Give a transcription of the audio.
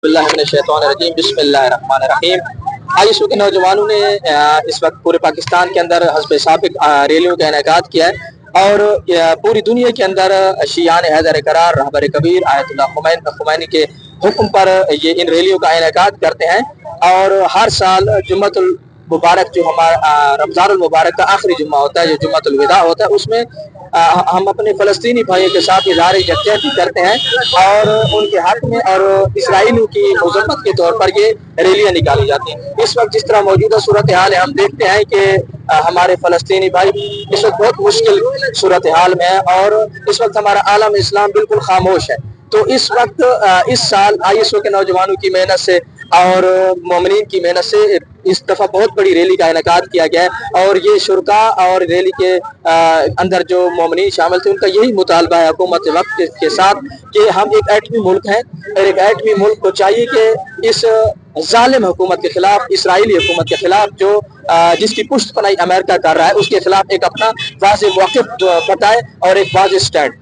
बिस्मिल्लाहिर्रहमानिर्रहीम बिस्मिल्लाहिर्रहमानिर्रहीम। आइसो के नौजवानों ने इस वक्त पूरे पाकिस्तान के अंदर हस्ब साबिक रैलियों का इनेकाद किया है और पूरी दुनिया के अंदर शियान हैदर करार रहबर कबीर आयतुल्लाह खुमैनी के हुक्म पर ये इन रैलियों का इनेकाद करते हैं। और हर साल जुम्मतुल मुबारक जो हमारा रमज़ानुल मुबारक का आखिरी जुम्मा होता है, जो जुम्मतुल विदा होता है, उसमें हम अपने फ़लस्तीनी भाइयों के साथ इज़हार यकजहती करते हैं और उनके हक में और इसराइलियों की मज़म्मत के तौर पर ये रैलियाँ निकाली जाती हैं। इस वक्त जिस तरह मौजूदा सूरत हाल है, हम देखते हैं कि हमारे फ़लस्तीनी भाई इस वक्त बहुत मुश्किल सूरत हाल में है और इस वक्त हमारा आलम इस्लाम बिल्कुल खामोश है। तो इस वक्त इस साल आईएसओ के नौजवानों की मेहनत से और मोमिनीन की मेहनत से इस दफ़ा बहुत बड़ी रैली का इनेकाद किया गया है और ये शुरका और रैली के अंदर जो मोमिनीन शामिल थे, उनका यही मुतालबा है हुकूमत वक्त के साथ कि हम एक एटमी मुल्क हैं और एक एटमी मुल्क को चाहिए कि इस जालिम हुकूमत के खिलाफ, इसराइली हुकूमत के खिलाफ जो जिसकी पुष्टपनाही अमेरिका कर रहा है, उसके खिलाफ एक अपना वाज़ेह मौक़िफ़ बताए और एक वाज़ेह स्टैंड।